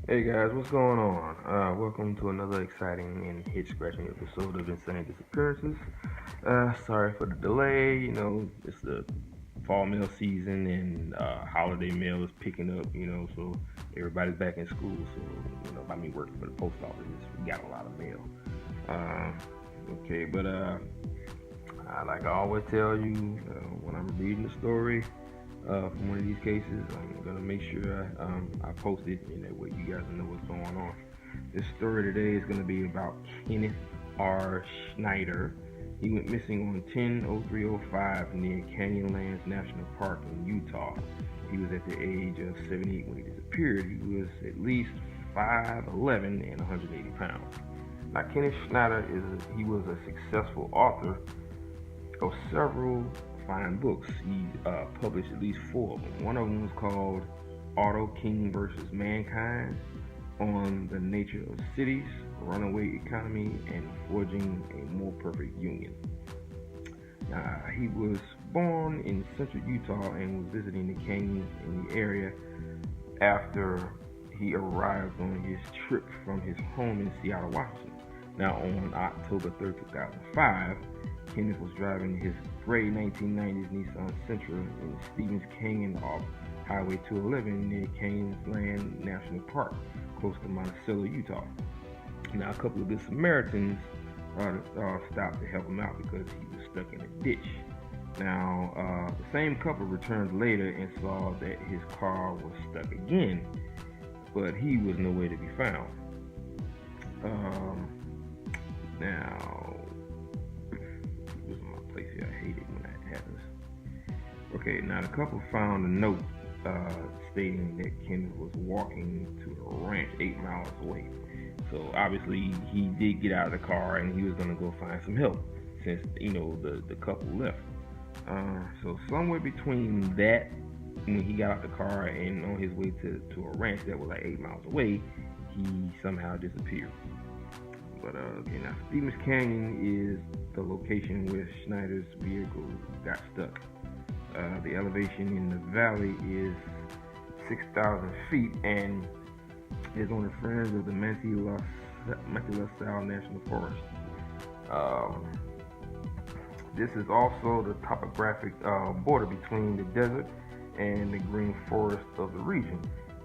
Hey guys, what's going on? Welcome to another exciting and head-scratching episode of Insane Disappearances. Sorry for the delay. It's the fall mail season and holiday mail is picking up. So everybody's back in school. So by me working for the post office, we got a lot of mail. Uh, okay, but like I always tell you, when I'm reading the story from one of these cases, I'm gonna make sure I post it, and that way you guys know what's going on. This story today is gonna be about Kenneth R. Schneider. He went missing on 10/03/05 near Canyonlands National Park in Utah. He was at the age of 78 when he disappeared. He was at least 5'11" and 180 pounds. Now, Kenneth Schneider he was a successful author of several fine books. He published at least four of them. One of them was called Otto King versus Mankind, on the nature of cities, runaway economy, and forging a more perfect union. He was born in central Utah and was visiting the canyons in the area after he arrived on his trip from his home in Seattle, Washington. Now, on October 3rd, 2005, Kenneth was driving his gray 1990s Nissan Sentra in Stevens Canyon off Highway 211 near Canyonlands National Park, close to Monticello, Utah. Now, a couple of Good Samaritans stopped to help him out because he was stuck in a ditch. Now, the same couple returned later and saw that his car was stuck again, but he was nowhere to be found. Now, this is my place here. I hate it when that happens. Okay, now the couple found a note stating that Kenneth was walking to a ranch 8 miles away. So obviously he did get out of the car and he was gonna go find some help since the couple left. So somewhere between that, when he got out the car and on his way to a ranch that was like 8 miles away, he somehow disappeared. But okay, now Stevens Canyon is the location where Schneider's vehicle got stuck. The elevation in the valley is 6,000 feet and is on the fringe of the Manti La Sal National Forest. This is also the topographic border between the desert and the green forest of the region.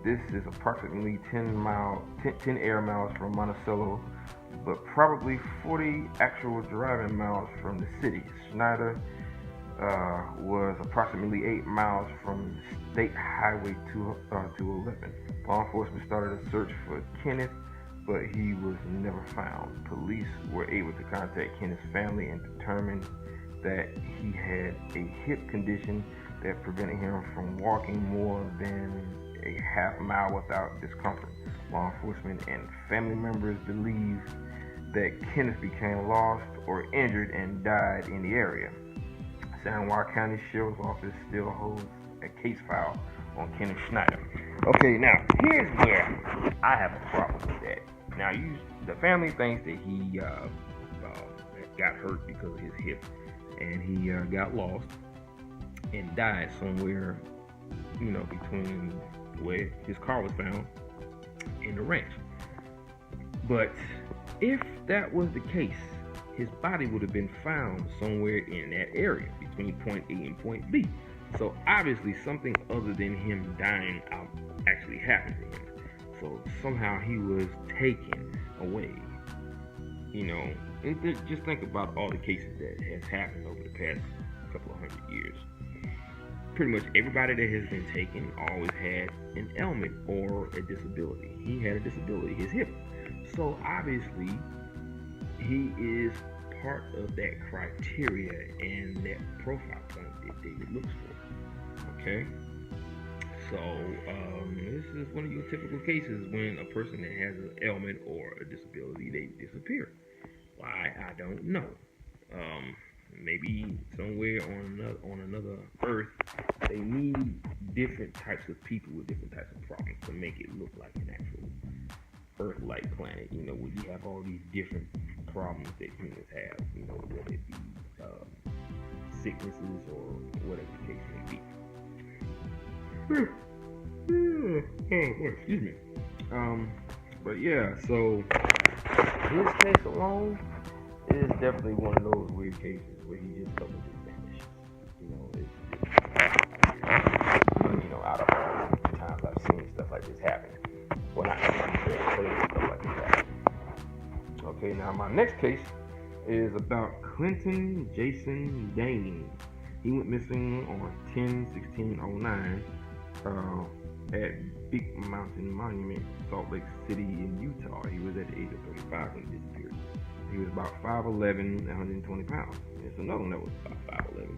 This is approximately 10 air miles from Monticello, but probably 40 actual driving miles from the city. Schneider was approximately 8 miles from State Highway 211. Law enforcement started a search for Kenneth, but he was never found. Police were able to contact Kenneth's family and determined that he had a hip condition that prevented him from walking more than a half mile without discomfort. Law enforcement and family members believe that Kenneth became lost or injured and died in the area. San Juan County Sheriff's Office still holds a case file on Kenneth Schneider. Okay, now here's where I have a problem with that. Now, the family thinks that he got hurt because of his hip, and he got lost and died somewhere, between where his car was found and the ranch. But if that was the case, his body would have been found somewhere in that area between point A and point B. So obviously something other than him dying out actually happened to him. So somehow he was taken away. Just think about all the cases that has happened over the past couple of hundred years. Pretty much everybody that has been taken always had an ailment or a disability. He had a disability, his hip. So obviously he is part of that criteria and that profile point that David looks for. Okay? So this is one of your typical cases when a person that has an ailment or a disability, they disappear. Why? I don't know. Maybe somewhere on another Earth, they need different types of people with different types of problems to make it look like an actual Earth-like planet. Where you have all these different problems that humans have. Whether it be sicknesses or whatever the case may be. Oh, excuse me. Um, but yeah, so his case alone is definitely one of those weird cases where he just suddenly just vanishes. You know, out of all the times I've seen stuff like this happen. Well, not stuff like this happen. Okay, now my next case is about Clinton Jason Dane. He went missing on 10/16/09 at Big Mountain Monument, Salt Lake City in Utah. He was at the age of 35 when he disappeared. He was about 5'11", 120 pounds. There's another one that was about 5'11".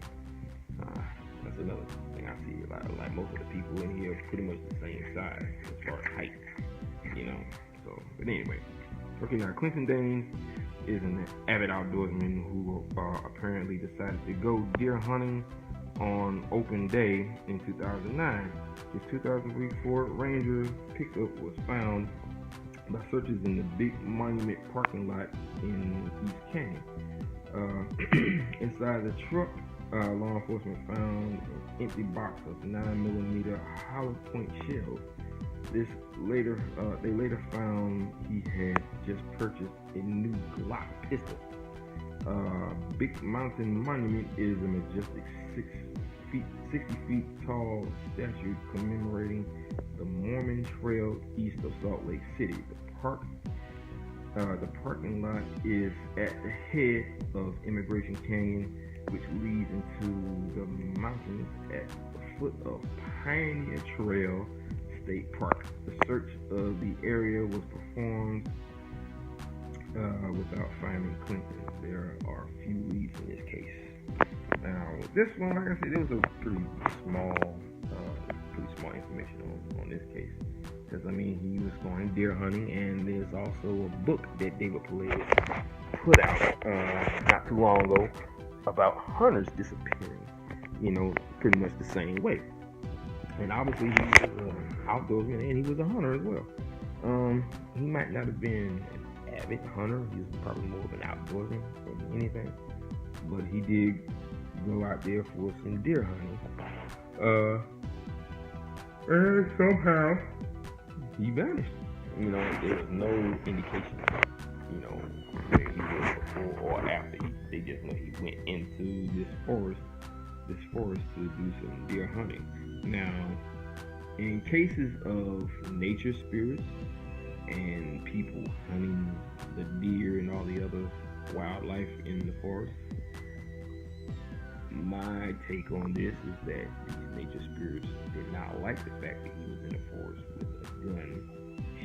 That's another thing I see. Like most of the people in here are pretty much the same size as far as height. So, but anyway. Okay, now Clinton Dane is an avid outdoorsman who apparently decided to go deer hunting on open day in 2009. His 2003 Ford Ranger pickup was found by searchers in the Big Monument parking lot in East Canyon. Inside the truck, law enforcement found an empty box of 9mm hollow point shells. They later found he had just purchased a new Glock pistol. Big Mountain Monument is a majestic 60 feet tall statue commemorating the Mormon Trail east of Salt Lake City. The parking lot is at the head of Immigration Canyon, which leads into the mountains at the foot of Pioneer Trail State Park. The search of the area was performed without finding Clinton. There are a few leads in this case. Now, this one, like I said, it was a pretty small information on this case. Because, he was going deer hunting, and there's also a book that David Paulides put out not too long ago about hunters disappearing, pretty much the same way. And obviously he was an outdoorsman and he was a hunter as well. He might not have been an avid hunter. He was probably more of an outdoorsman than anything. But he did go out there for some deer hunting. And somehow he vanished. There was no indication, where he was before or after. They just know he went into this forest to do some deer hunting. Now, in cases of nature spirits and people hunting the deer and all the other wildlife in the forest, my take on this is that these nature spirits did not like the fact that he was in the forest with a gun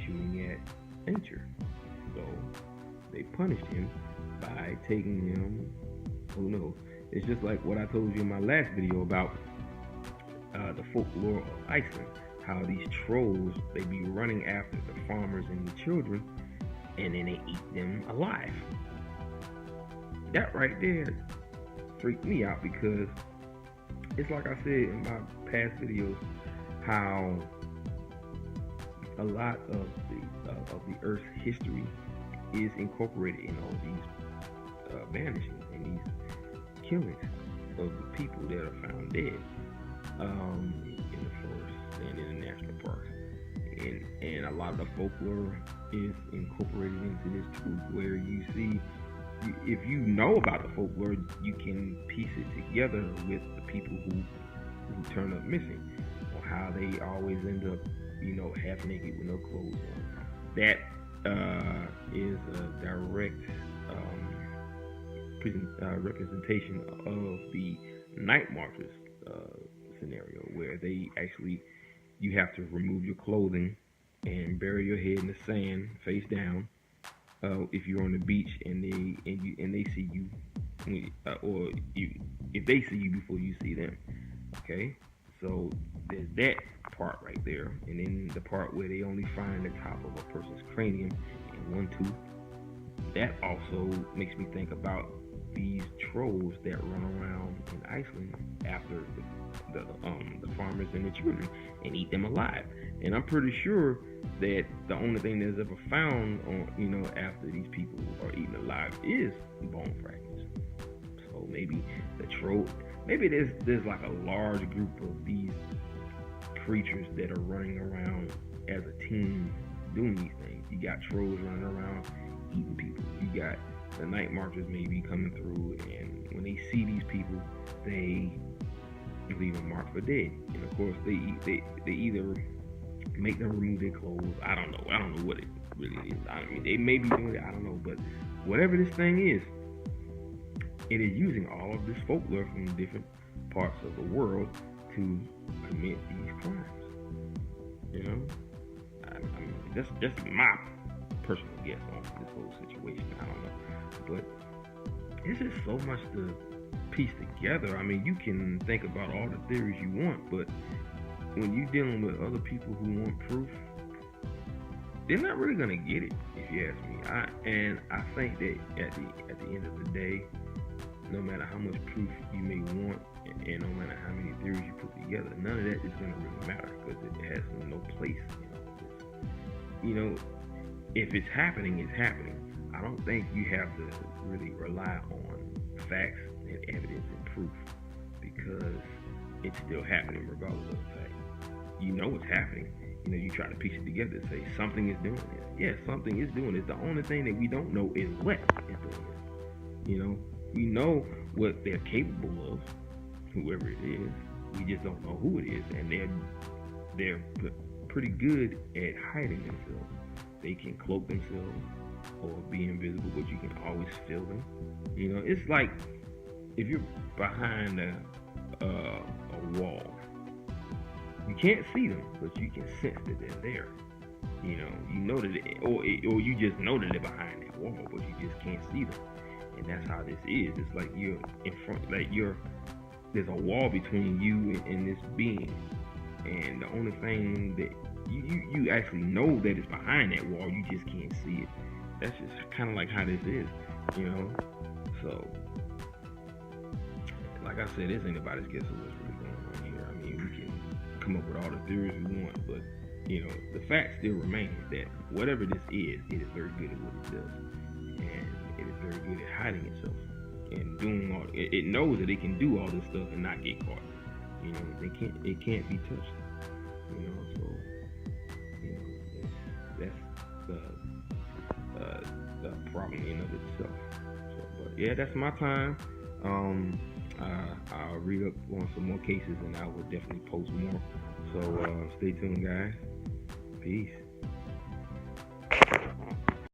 shooting at nature. So they punished him by taking him, who knows. It's just like what I told you in my last video about the folklore of Iceland, how these trolls, they be running after the farmers and the children, and then they eat them alive. That right there freaked me out, because it's like I said in my past videos, how a lot of the Earth's history is incorporated in all these vanishings and these killings of the people that are found dead in the forest and in the national parks. And a lot of the folklore is incorporated into this too, where you see, if you know about the folklore, you can piece it together with the people who turn up missing, or how they always end up, half naked with no clothes on. That is a direct representation of the night marchers scenario, where they actually, you have to remove your clothing and bury your head in the sand face down. If you're on the beach and they see you, if they see you before you see them, okay. So there's that part right there, and then the part where they only find the top of a person's cranium and one tooth. That also makes me think about these trolls that run around in Iceland after the farmers and the children and eat them alive. And I'm pretty sure that the only thing that's ever found on, after these people are eaten alive is bone fragments. So maybe there's like a large group of these creatures that are running around as a team doing these things. You got trolls running around eating people. You got the night marchers maybe coming through, and when they see these people, they leave them marked for dead. And of course, they either make them remove their clothes. I don't know what it really is. I mean, they may be doing it. I don't know. But whatever this thing is, it is using all of this folklore from different parts of the world to commit these crimes. You know, I mean, that's just my personal guess on this whole situation. I don't know, but it's just so much to piece together. I mean, you can think about all the theories you want, but when you're dealing with other people who want proof, they're not really gonna get it, if you ask me. I think that at the end of the day, no matter how much proof you may want, and no matter how many theories you put together, none of that is gonna really matter because it has no place. You know, if it's happening, it's happening. I don't think you have to really rely on facts and evidence and proof because it's still happening regardless of the fact. You know it's happening. You know, you try to piece it together and say something is doing this. Yes, something is doing this. The only thing that we don't know is what is doing this. You know, we know what they're capable of, whoever it is. We just don't know who it is, and they're pretty good at hiding themselves. They can cloak themselves or be invisible, but you can always feel them. You know, it's like if you're behind a wall, you can't see them, but you can sense that they're there. You know that, or you just know that they're behind that wall, but you just can't see them. And that's how this is. It's like you're in front, like there's a wall between you and this being, and the only thing that you actually know that is behind that wall, you just can't see it. That's just kind of like how this is, you know. So, like I said, this ain't anybody's guess of what's really going on here. I mean, we can come up with all the theories we want, but you know, the fact still remains that whatever this is, it is very good at what it does, and it is very good at hiding itself and doing all. It knows that it can do all this stuff and not get caught. You know, it can't be touched. You know, so you know, that's the problem in of itself. So, but yeah, that's my time. I'll read up on some more cases and I will definitely post more. So stay tuned, guys. Peace.